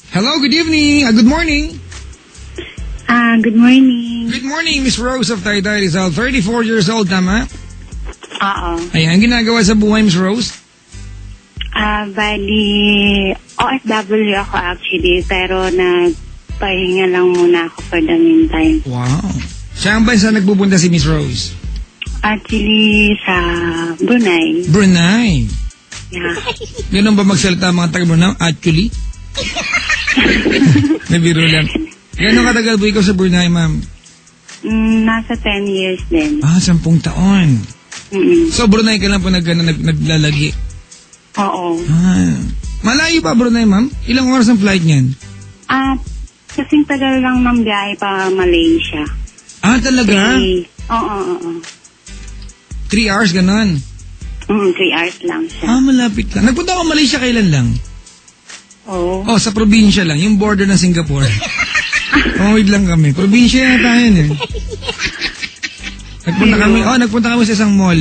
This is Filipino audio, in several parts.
Hello, good evening. Good morning. Good morning. Good morning, Miss Rose of Taytay Rizal. 34 years old, tama? Oo. Ayan, ginagawa sa buhay, Miss Rose? Bali, OFW ako actually, pero nagpahinga lang muna ako for the meantime. Wow. Saan ba sa nagpupunta si Miss Rose? Actually, sa Brunei. Brunei. Yeah. Ganun ba magsalita mga taga-Brunei? Actually? Nabiro lang. Gano'ng katagal po ikaw sa Brunei, ma'am? Nasa 10 years din. 10 taon. Mm-mm. So, Brunei ka lang po naglalagi? Oo. Malayo pa Brunei, ma'am? Ilang oras ang flight niyan? Kasing tagal lang ng biyahe pa Malaysia. Talaga? Oo. 3 hours, ganon? 3 hours lang siya. Malapit lang. Nagpunta ako Malaysia kailan lang? Oo. Sa probinsya lang. Yung border ng Singapore. Tumawid lang kami. Probinsya na tayo eh. Nagpunta kami sa isang mall.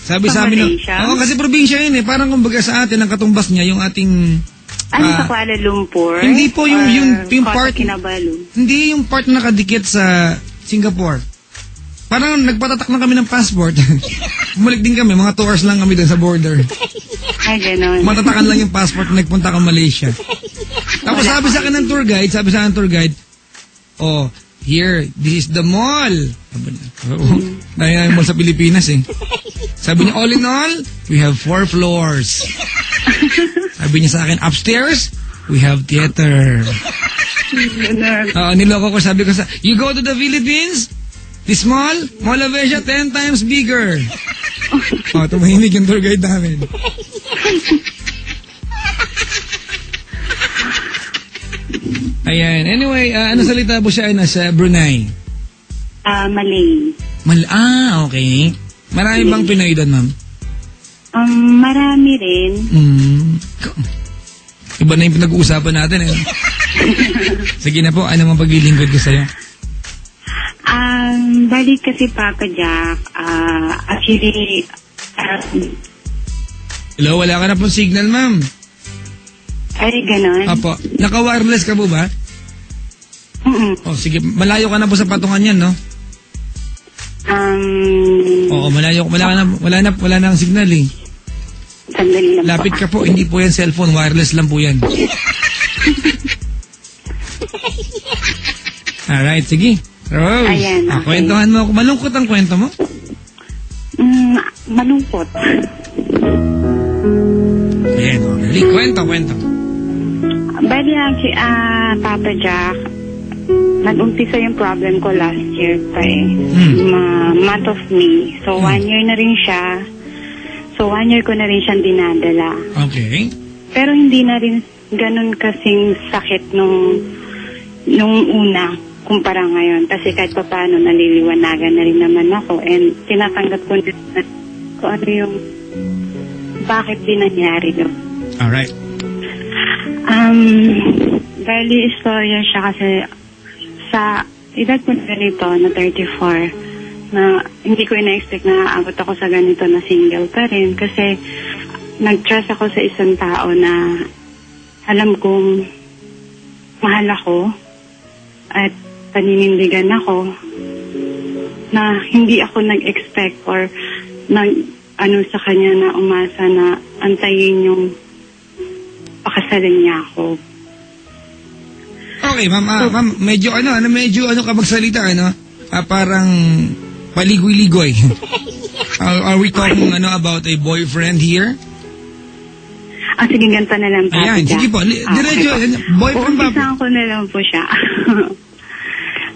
Sabi sa amin kasi probinsya yun eh. Parang kumbaga sa atin, ang katumbas niya, yung ating... sa Kuala Lumpur? Hindi po yung part... Kinabalu? Hindi yung part na nakadikit sa Singapore. Parang nagpatatak na kami ng passport. Bumalik din kami, mga 2 hours lang kami doon sa border. Ay, gano'n. Matatakan lang yung passport, nagpunta ka Malaysia. Tapos sabi sa akin ng tour guide, here, this is the mall. Dahil na yung mall sa Pilipinas eh. Sabi niya, all in all, we have 4 floors. Sabi niya sa akin, upstairs, we have theater. Niloko ko, sabi ko you go to the Philippines, this mall of Asia, 10 times bigger. Tumahimik yung tour guide namin. Ayan. Anyway, ano salita po siya sa Brunei? Malay. Okay. Marami bang Pinoy doon, ma'am? Marami rin. Iba na yung pinag-uusapan natin eh. Sige na po, ano mang paglilingkod ko sa'yo? Balik kasi Papa Jack, actually, hello, wala ka na pong signal, ma'am. Ay, ganon? Apo. Naka-wireless ka po ba? Sige. Malayo ka na po sa patungan yan, no? Malayo. Wala na ang signal, eh. Sandali lang. Lapit ka po. Hindi po yan cellphone. Wireless lang po yan. Alright, sige. Rose. Ayan, okay. Kwentuhan mo ako. Malungkot ang kwento mo? Malungkot. Ayan, okay. Kwento. Bali actually, Papa Jack, nag-umpisa yung problem ko last year pa eh. Month of May. So, 1 year na rin siya. So, 1 year ko na rin siyang dinadala. Okay. Pero hindi na rin ganun kasing sakit nung una kumpara ngayon. Kasi kahit pa paano, naliliwanagan na rin naman ako. And tinatanggap ko na kung ano yung bakit din nangyari doon. Alright. Bali, istorya siya kasi sa edad ko na ganito, na 34, na hindi ko ina-expect na aabot ako sa ganito na single pa rin. Kasi nag-trust ako sa isang tao na alam kong mahal ako at paninindigan ako, na hindi ako nag-expect or sa kanya na umasa na antayin yung pakasalan niya ako. Okay, ma'am, ma'am, medyo ka magsalita, parang paligoy-ligoy. Are we talking about a boyfriend here? Sige, ganito na lang. Ayan, sige po. Diretso, boyfriend ba? Umpisahan ko na lang po siya.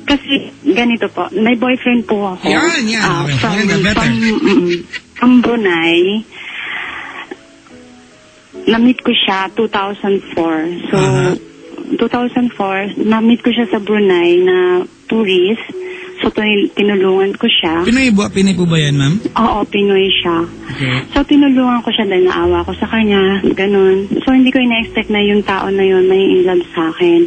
Kasi, ganito po, may boyfriend po ako. Yan. From Brunei. Na-meet ko siya 2004. So, 2004, na-meet ko siya sa Brunei na tourist. So, tinulungan ko siya. Pinoy po ba yan, ma'am? Oo, Pinoy siya. Okay. So, tinulungan ko siya dahil naawa ko sa kanya. Ganun. So, hindi ko ina-expect na yung tao na yun may in love sa akin.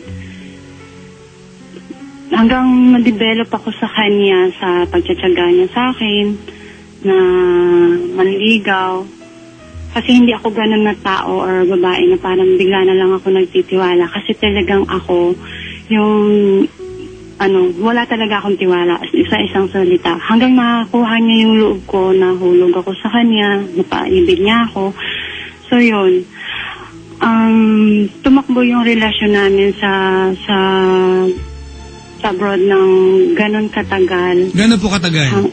Hanggang na-develop ako sa kanya sa pagtsatsaga niya sa akin na manligaw. Kasi hindi ako ganun na tao or babae na parang bigla na lang ako nagtitiwala. Kasi talagang ako, wala talaga akong tiwala sa isang salita. Hanggang makakuha niya yung loob ko, nahulog ako sa kanya, napaibig niya ako. So yun, tumakbo yung relasyon namin sa abroad ng ganun katagal. Gano'n po katagal?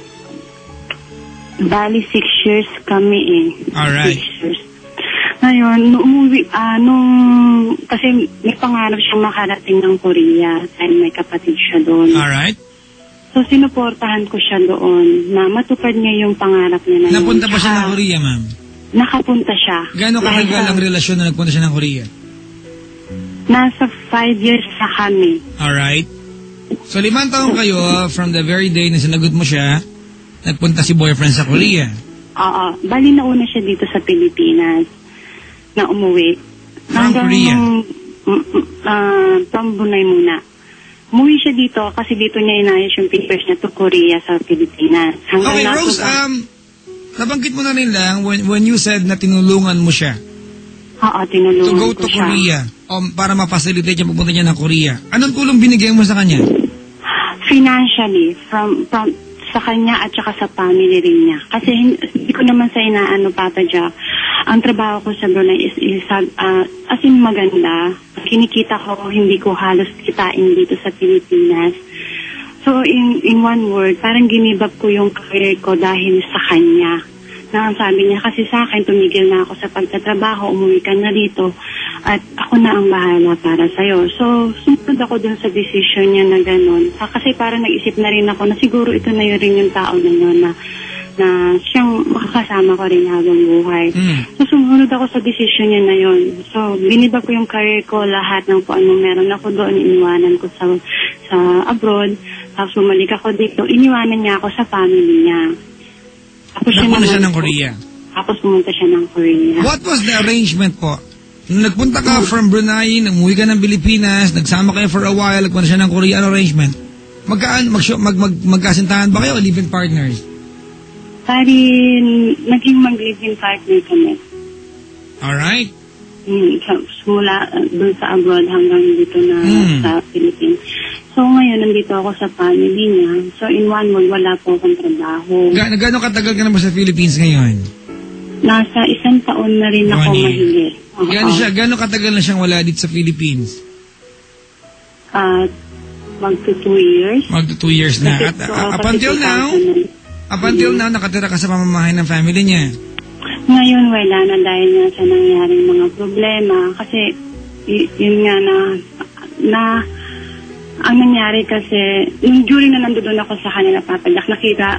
Bali, 6 years kami eh. Alright. 6 years. Ngayon, kasi may pangarap siyang makarating ng Korea dahil may kapatid siya doon. Alright. So, sinuportahan ko siya doon na matupad niya yung pangarap niya na Napunta ba siya ng Korea, ma'am? Nakapunta siya. Gano'n katagal ang relasyon na nagpunta siya ng Korea? Nasa 5 years na kami. Alright. So, 5 taon kayo from the very day na sinagot mo siya, nagpunta si boyfriend sa Korea. Oo. Bali, nauna siya dito sa Pilipinas na umuwi. From Korea? From Brunei muna. Umuwi siya dito kasi dito niya inayos yung papers niya to Korea sa Pilipinas. Okay, Rose, nabanggit mo na rin lang when you said na tinulungan mo siya. Oo, tinulungan to go ko to siya. Korea para ma-facilitate niya pupunta niya ng Korea. Anong tulong binigay mo sa kanya? Financially, from sa kanya at saka sa family rin niya. Kasi hindi ko naman sa inaano, Papa Jack. Ang trabaho ko sa Brunei is as in maganda. Kinikita ko, hindi ko halos kitain dito sa Pilipinas. So, in one word, parang ginibab ko yung career ko dahil sa kanya. Na ang sabi niya, kasi sa akin, tumigil na ako sa pagtatrabaho, umuwi ka na rito, at ako na ang bahala para sa'yo. So, sumunod ako dun sa decision niya na gano'n. Kasi parang nag-isip na rin ako na siguro ito na yun rin yung tao na yun na siyang makakasama ko rin habang buhay. So, sumunod ako sa decision niya na yun. So, binibag ko yung career ko, lahat ng kung anong meron ako doon, iniwanan ko sa abroad. Tapos bumalik ako dito, iniwanan niya ako sa family niya. Napunta siya ng Korea. Tapos pumunta siya ng Korea. What was the arrangement po? Nung nagpunta ka from Brunei, umuwi ka ng Pilipinas, nagsama kayo for a while, nagpunta siya ng Korea, ano arrangement? Magkasintahan ba kayo o live-in partners? Pari, naging mag-live-in partner kami. Alright. Mula dun sa abroad hanggang dito na sa Philippines. So ngayon, nandito ako sa family niya. So in one word, wala po akong trabaho. Gano'ng katagal ka na ba sa Philippines ngayon? Nasa 1 taon na rin ako mahigit. Gano'ng katagal na siyang wala dito sa Philippines? Magto 2 years. Magto 2 years na. At up until now, nakatira ka sa pamamahay ng family niya? Ngayon, wala na dahil nga sa nangyaring mga problema. Kasi, yun nga na ang nangyari kasi, during na nandoon ako sa kanila, Papa Jack,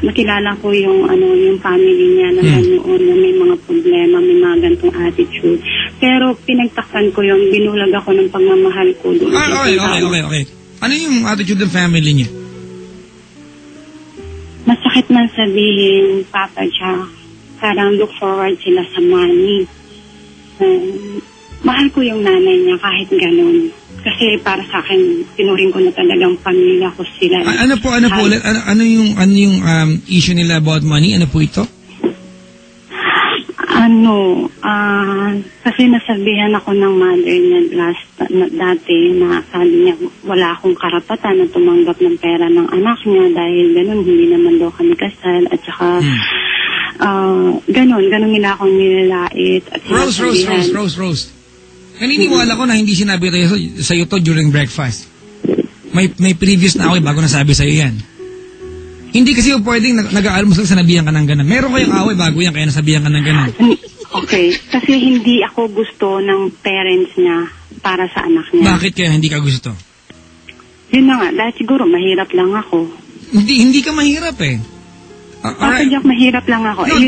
nakilala ko yung family niya na ganoon, na may mga problema, may mga ganitong attitude. Pero pinagtakpan ko yung binulag ako ng pagmamahal ko doon. Okay. Ano yung attitude ng family niya? Masakit man sabihin, Papa Jack, parang look forward sila sa money. Mahal ko yung nanay niya kahit ganun. Kasi para sa akin, pinuring ko na talagang pamilya ko sila. Ano ulit? Ano yung issue nila about money? Ano po ito? Kasi nasabihan ako ng mother niya dati na sabi niya wala akong karapatan na tumanggap ng pera ng anak niya dahil ganun, hindi naman daw kami kasal at saka ganun nila akong nilalait. At Rose. Naniniwala ko na hindi sinabi sa'yo to during breakfast. May previous na ako bago nasabi sa'yo yan. Hindi kasi pwedeng nag-aalmusal sa nabihan ka ng ganun. Meron kayong away bago yan kaya nasabihan ka ng ganun. Okay. Kasi hindi ako gusto ng parents niya para sa anak niya. Bakit kaya hindi ka gusto? Yun na nga. Dahil siguro mahirap lang ako. Hindi ka mahirap eh. Right. Jack, mahirap lang ako. No,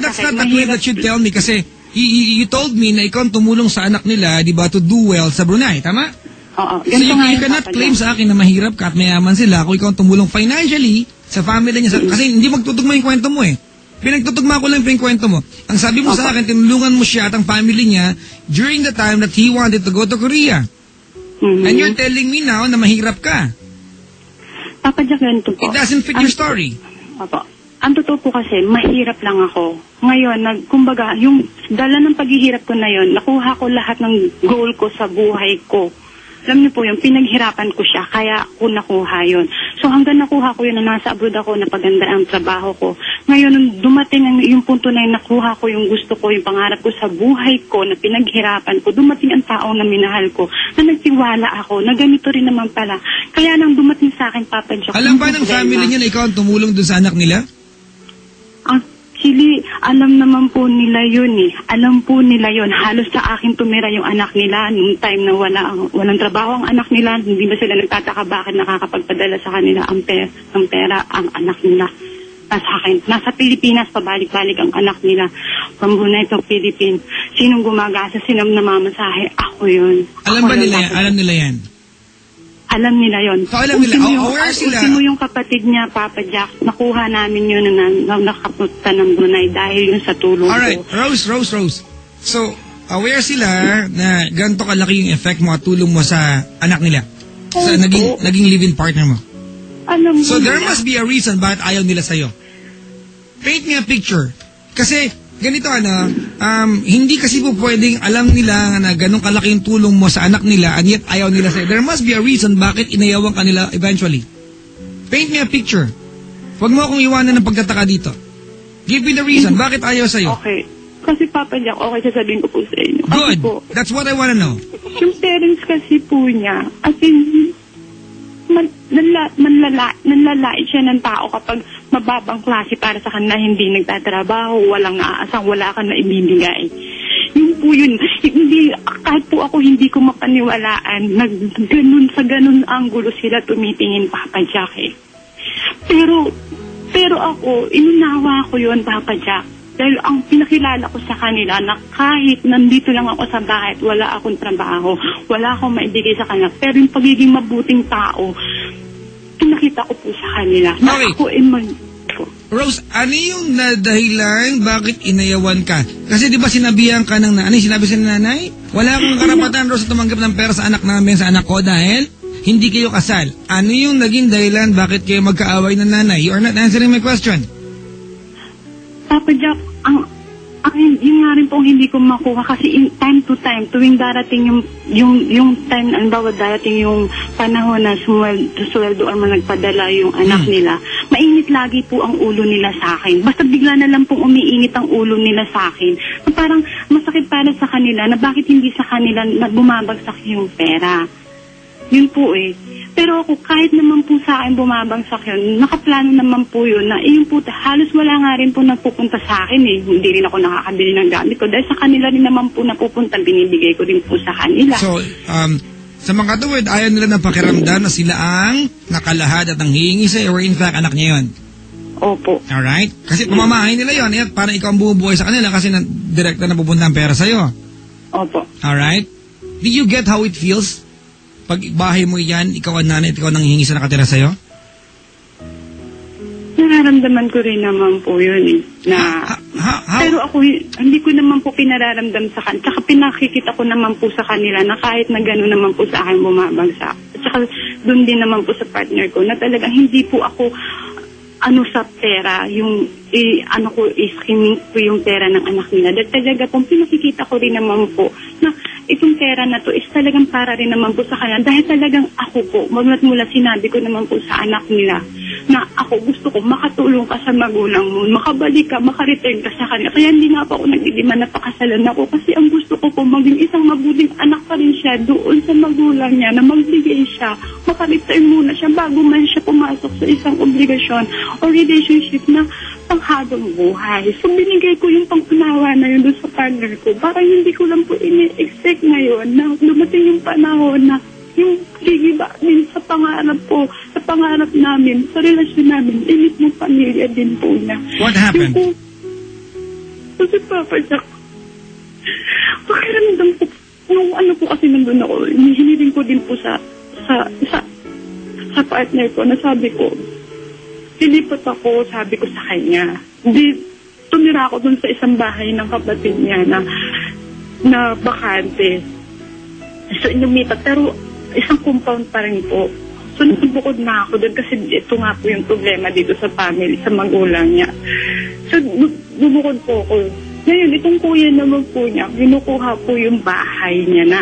that's not the way that you tell me kasi you told me na ikaw tumulong sa anak nila, di ba, to do well sa Brunei, tama? Oo. So you cannot claim sa akin na mahirap ka at mayaman sila kung ikaw tumulong financially sa family niya. Kasi hindi magtutugma yung kwento mo eh. Pinagtutugma ko lang yung kwento mo. Ang sabi mo sa akin, tinulungan mo siya at ang family niya during the time that he wanted to go to Korea. And you're telling me now na mahirap ka. Papa Jack, ganito po. It doesn't fit your story. Opo. ang totoo po kasi, mahirap lang ako. Ngayon, kumbaga, yung dala ng paghihirap ko na yon, nakuha ko lahat ng goal ko sa buhay ko. Alam niyo po yun, pinaghirapan ko siya, kaya ko nakuha yun. So hanggang nakuha ko yun, na nasa abroad ako, napaganda ang trabaho ko. Ngayon, nung dumating yung punto na yun, nakuha ko yung gusto ko, yung pangarap ko sa buhay ko, na pinaghirapan ko, dumating ang tao na minahal ko, na nagtiwala ako, na ganito rin naman pala. Kaya nang dumating sa akin, Papa Jack. Alam ba ng family niya na ikaw ang tumulong dun sa anak nila? Actually, alam naman po nila yun eh. Alam po nila yun. Halos sa akin tumira yung anak nila nung time na walang trabaho ang anak nila. Hindi ba sila nagtataka bakit nakakapagpadala sa kanila ang pera ang anak nila. Nasa akin. Nasa Pilipinas, pabalik-balik ang anak nila. From Brunei to Philippines. Sinong gumagasa, sinong namamasahe? Ako yun. Alam ba nila yan? Alam nila yan? Alam nila yon. So, alam nila. Aware sila. Ultimo yung kapatid niya, Papa Jack, nakuha namin yun na nakapunta ng Brunei dahil yun sa tulong Alright, ko. Rose. So, aware sila na ganito kalaki yung effect mo at tulong mo sa anak nila? Sa naging live-in partner mo? Alam mo So, there nila. must be a reason bakit ayaw nila sa'yo. Paint me a picture. Kasi, ganito hindi kasi po pwedeng alam nila na ganun kalaki yung tulong mo sa anak nila and yet ayaw nila sa'yo. There must be a reason bakit inayawan ka nila eventually. Paint me a picture. Huwag mo akong iwanan ng pagtataka dito. Give me the reason. Bakit ayaw sa'yo? Okay. Kasi Papa Jack, okay, sasabihin ko po sa inyo. Kasi Good. po, That's what I wanna know. yung parents kasi po niya, as in, nanlalait siya ng tao kapag mababang klase para sa kanila, hindi nagtatrabaho, walang naaasang, wala ka na ibibigay. Yun po yun. Hindi, kahit po ako hindi ko mapaniwalaan na ganun anggulo sila tumitingin, Papa Jack eh. Pero ako, inunawa ko yun, Papa Jack. Dahil ang pinakilala ko sa kanila na kahit nandito lang ako sa bahay, wala akong trabaho, wala akong maibigay sa kanila, pero yung pagiging mabuting tao, pinakita ko po sa kanila. Na Okay. ako Rose, ano yung dahilan bakit inayawan ka? Kasi di ba sinabihan ka ng nanay? Sinabi sa nanay? Wala akong karapatan, Rose, na tumanggap ng pera sa anak namin, sa anak ko dahil hindi kayo kasal. Ano yung naging dahilan bakit kayo magkaaway ng nanay? You are not answering my question. Papa Jack, yung nga rin pong hindi ko makuha kasi time to time, tuwing darating yung time, bawa darating yung panahon na sweldo ang nagpadala yung anak nila, mainit lagi po ang ulo nila sa akin. Basta bigla na lang pong umiinit ang ulo nila sa akin. Parang masakit para sa kanila na bakit hindi sa kanila bumabagsak yung pera. Yun po eh. Pero ako, kahit naman po sa akin bumabagsak yun, nakaplano naman po yun na yun po, halos wala nga rin po nagpupunta sa akin eh. Hindi rin ako nakakabili ng gamit ko. Dahil sa kanila rin naman po napupunta, binibigay ko rin po sa kanila. So, sa mga katuwid, ayaw nila na pakiramdam na sila ang nakalahad at ang hihingi sa'yo or in fact, anak niya yun. Opo. Alright? Kasi pamamahay nila yun. Eh, parang ikaw ang bumubuhay sa kanila kasi direkta na pupunta ang pera sa'yo. Opo. Alright? Do you get how it feels? Pag bahay mo yan, ikaw ang nanay at ikaw nang hihingi sa nakatira sa'yo? Nararamdaman ko rin naman po yun eh. Pero ako, hindi ko naman po pinararamdam sa kanila. Tsaka pinakikita ko naman po sa kanila na kahit na gano'n naman po sa akin bumabagsak. Tsaka doon din naman po sa partner ko na talagang hindi po ako sa pera, yung iskimming ko yung pera ng anak nila. Dahil talaga pong pinakikita ko rin naman po na itong pera na to is talagang para rin naman po sa kanila. Dahil talagang ako po, mula sinabi ko naman po sa anak nila na ako gusto ko makatulong ka sa magulang mo, makabalik ka, makareturn ka sa kanila. Kaya hindi nga pa ako nagdidima na pakasalan ako kasi ang gusto ko po maging isang mabuting anak pa rin siya doon sa magulang niya na magbigay siya, makareturn muna siya bago man siya pumasok sa isang obligasyon o relationship na panghabang buhay. So binigay ko yung pangunawa na yun doon sa partner ko. Parang hindi ko lang po ini-expect ngayon na dumating yung panahon na yung gigiba din sa pangarap po, sa pangarap namin, sa relasyon namin, init ng pamilya din po niya. What happened? Kasi Papa Jack, pakiramdam ko, yung po kasi nandun ako, hinihiling ko din po sa partner ko, na sabi ko, lilipat ako, sabi ko sa kanya. Tumira ako dun sa isang bahay ng kapatid niya na bakante. So, inumipat. Pero, isang compound pa rin po. So, So, bukod na ako doon kasi ito nga po yung problema dito sa family, sa magulang niya. So, bubukod po ako. Ngayon, itong kuya naman po niya, kinukuha po yung bahay niya na.